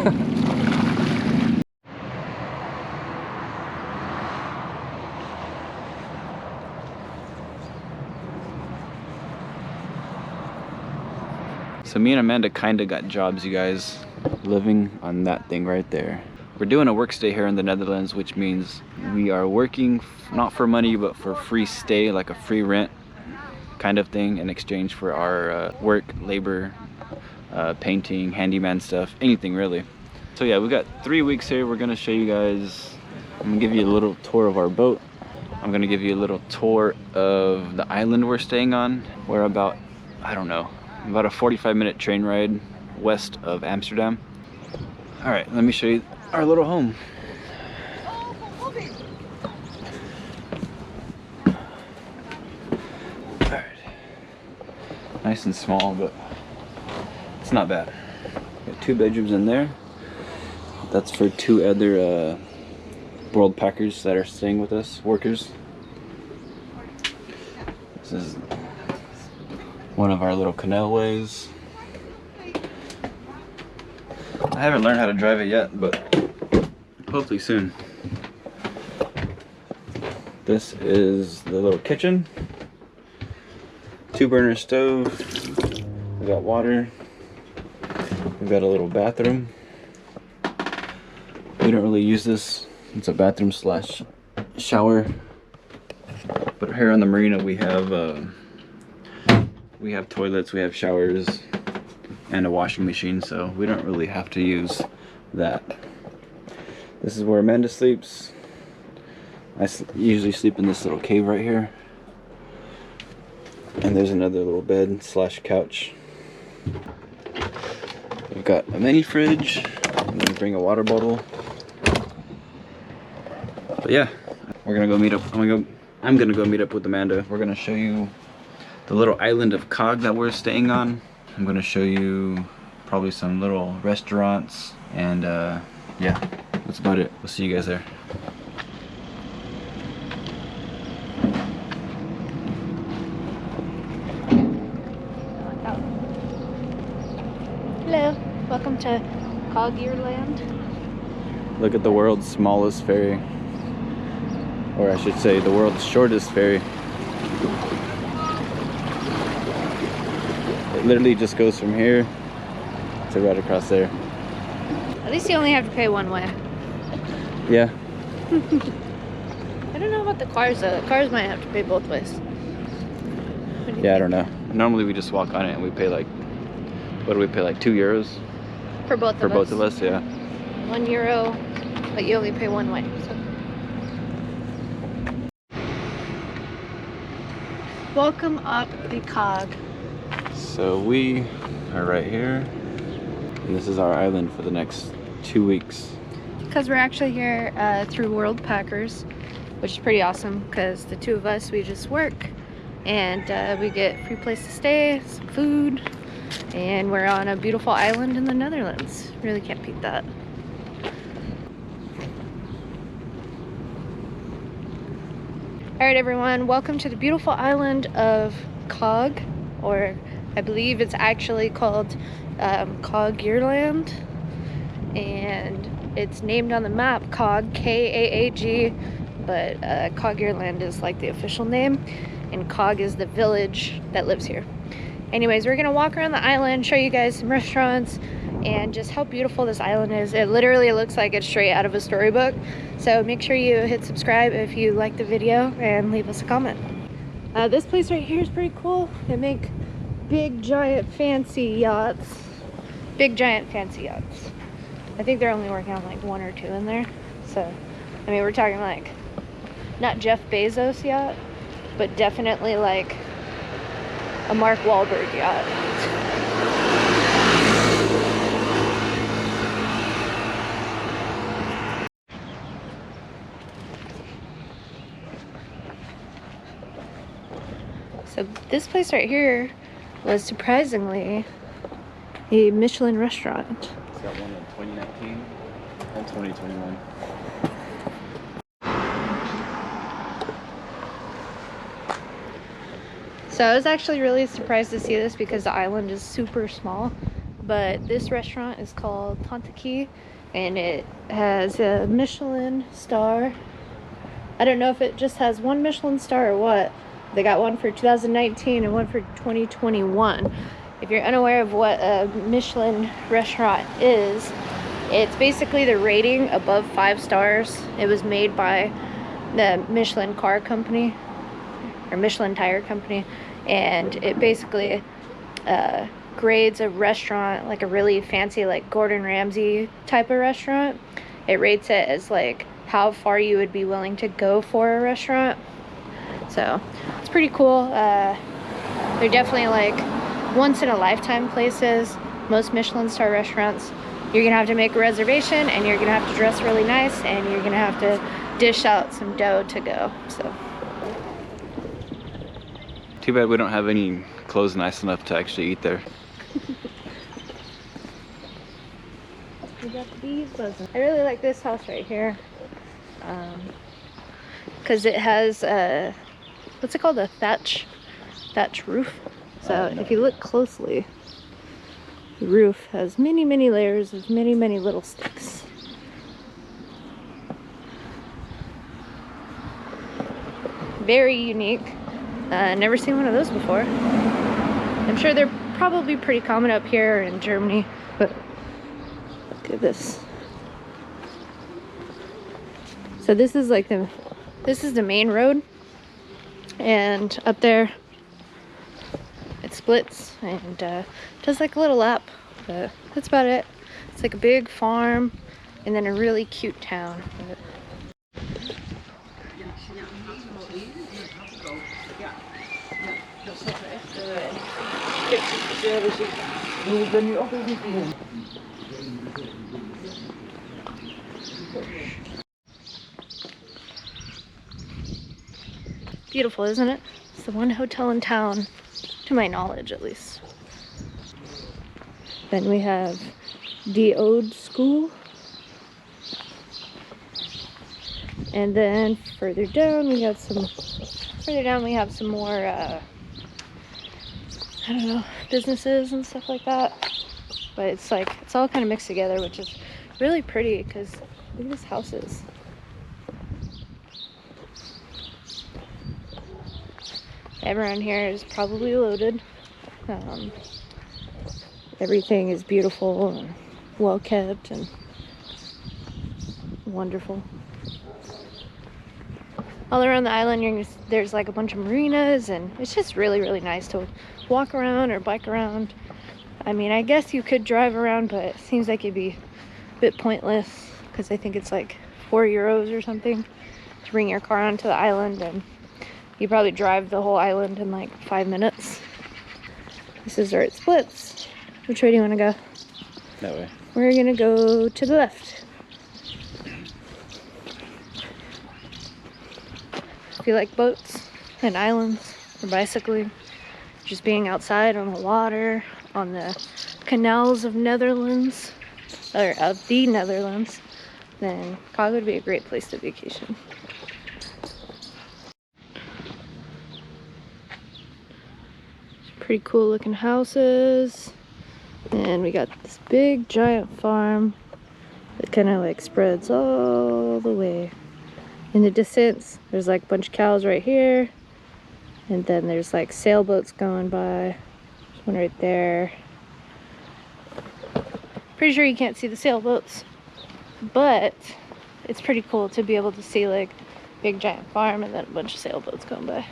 So me and Amanda kind of got jobs, you guys, living on that thing right there. We're doing a work stay here in the Netherlands, which means we are working not for money, but for free stay, like a free rent kind of thing in exchange for our work, labor, painting, handyman stuff, anything really. So yeah, we got 3 weeks here. We're gonna show you guys, I'm gonna give you a little tour of our boat. I'm gonna give you a little tour of the island we're staying on. We're about, I don't know, about a 45-minute train ride west of Amsterdam. All right, let me show you our little home. All right, nice and small, but it's not bad. Got 2 bedrooms in there. That's for 2 other world packers that are staying with us, workers. This is one of our little canalways. I haven't learned how to drive it yet, but hopefully soon. This is the little kitchen. 2-burner stove. We got water. We've got a little bathroom. We don't really use this. It's a bathroom slash shower. But here on the marina we have toilets, we have showers, and a washing machine, so we don't really have to use that. This is where Amanda sleeps. I usually sleep in this little cave right here. And there's another little bed slash couch. We've got a mini fridge. I'm gonna bring a water bottle. But yeah, we're gonna go meet up. I'm gonna go meet up with Amanda. We're gonna show you the little island of Kaag that we're staying on. I'm gonna show you probably some little restaurants, and yeah, that's about it. We'll see you guys there. Hello, welcome to Kaageiland. Look at the world's smallest ferry. Or I should say, the world's shortest ferry. It literally just goes from here to right across there. At least you only have to pay one way. Yeah. I don't know about the cars though. The cars might have to pay both ways. Yeah, I don't know. Normally we just walk on it and we pay like, what do we pay, like €2? For both of us. For both of us, yeah. €1, but you only pay one way. So. Welcome up the Kaag. So we are right here, and this is our island for the next 2 weeks. Because we're actually here through World Packers, which is pretty awesome because the 2 of us, we just work and we get free place to stay, some food, and we're on a beautiful island in the Netherlands. Really can't beat that. Alright everyone, welcome to the beautiful island of Kaag, or I believe it's actually called Kaageiland, and it's named on the map Kaag, K-A-A-G, but Kaageiland is like the official name, and Kaag is the village that lives here. Anyways, we're gonna walk around the island, show you guys some restaurants, and just how beautiful this island is. It literally looks like it's straight out of a storybook. So make sure you hit subscribe if you like the video and leave us a comment. This place right here is pretty cool. They make big giant fancy yachts. Big giant fancy yachts. I think they're only working on like 1 or 2 in there. So, I mean, we're talking like, not Jeff Bezos yacht, but definitely like a Mark Wahlberg yacht. So this place right here was surprisingly a Michelin restaurant. It's got one in 2019 and 2021. So I was actually really surprised to see this because the island is super small. but this restaurant is called Tante, and it has a Michelin star. I don't know if it just has one Michelin star or what. They got one for 2019 and one for 2021. If you're unaware of what a Michelin restaurant is, it's basically the rating above 5 stars. It was made by the Michelin car company, or Michelin tire company, and it basically grades a restaurant like a really fancy, like Gordon Ramsay type of restaurant. It rates it as like how far you would be willing to go for a restaurant. So it's pretty cool. They're definitely like once in a lifetime places. Most Michelin star restaurants, you're gonna have to make a reservation, and you're gonna have to dress really nice, and you're gonna have to dish out some dough to go. So too bad we don't have any clothes nice enough to actually eat there. we got the bees buzzing. I really like this house right here, because it has a, what's it called, a thatch roof. So if you look closely, the roof has many layers of many little sticks. Very unique. Never seen one of those before. I'm sure they're probably pretty common up here in Germany, but look at this. So this is like this is the main road, and up there it splits and does like a little lap, but that's about it. It's like a big farm and then a really cute town. But beautiful, isn't it? It's the one hotel in town, to my knowledge at least. Then we have the old school, and then further down we have some more I don't know, businesses and stuff like that. But it's like, it's all kind of mixed together, which is really pretty, because look at these houses. Everyone here is probably loaded. Everything is beautiful and well kept and wonderful. All around the island, there's like a bunch of marinas, and it's just really nice to walk around or bike around. I mean, I guess you could drive around, but it seems like it'd be a bit pointless, because I think it's like €4 or something to bring your car onto the island, and you probably drive the whole island in like 5 minutes. This is where it splits. Which way do you want to go? That way. We're gonna go to the left. If you like boats and islands or bicycling, just being outside on the water, on the canals of Netherlands, or of the Netherlands, then Kaag would be a great place to vacation. Pretty cool looking houses, and we got this big giant farm that kind of like spreads all the way. In the distance, there's like a bunch of cows right here, and then there's like sailboats going by. There's one right there. Pretty sure you can't see the sailboats, but it's pretty cool to be able to see like big giant farm and then a bunch of sailboats going by.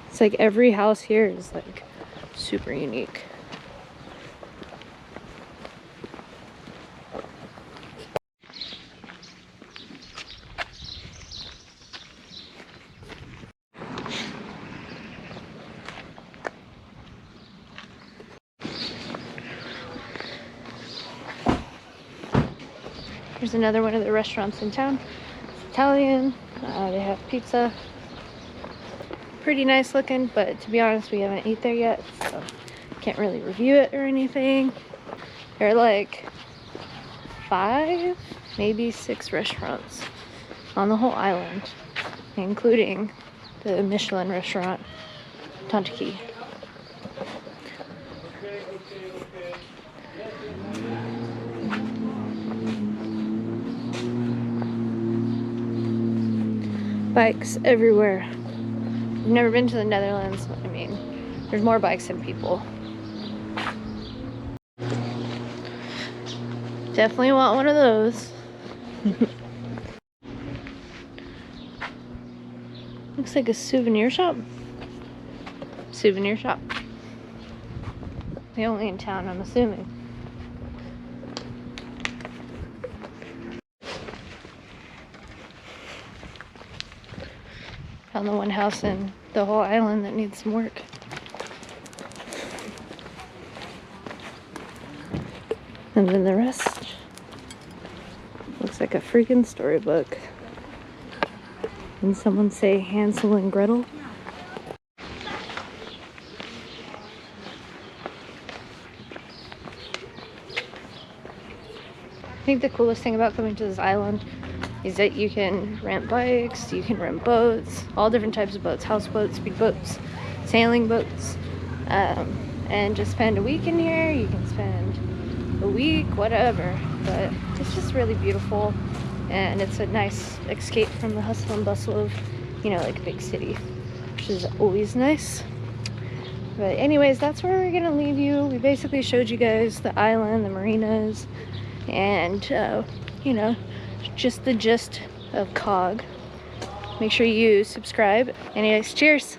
It's like every house here is like super unique. Here's another one of the restaurants in town. It's Italian. They have pizza. Pretty nice looking, but to be honest, we haven't eaten there yet, so can't really review it or anything. There are like 5, maybe 6 restaurants on the whole island, including the Michelin restaurant, Tante. Bikes everywhere. I've never been to the Netherlands. I mean, there's more bikes than people. Definitely want one of those. Looks like a souvenir shop. Souvenir shop. The only in town, I'm assuming. Found the one house in the whole island that needs some work. And then the rest looks like a freaking storybook. And someone say Hansel and Gretel. I think the coolest thing about coming to this island is that you can rent bikes, you can rent boats, all different types of boats, houseboats, speedboats, sailing boats, and just spend a week in here. You can spend a week, whatever, but it's just really beautiful, and it's a nice escape from the hustle and bustle of, you know, like a big city, which is always nice. But anyways, that's where we're gonna leave you. We basically showed you guys the island, the marinas, and you know, just the gist of Kaag. Make sure you subscribe. Anyways, cheers.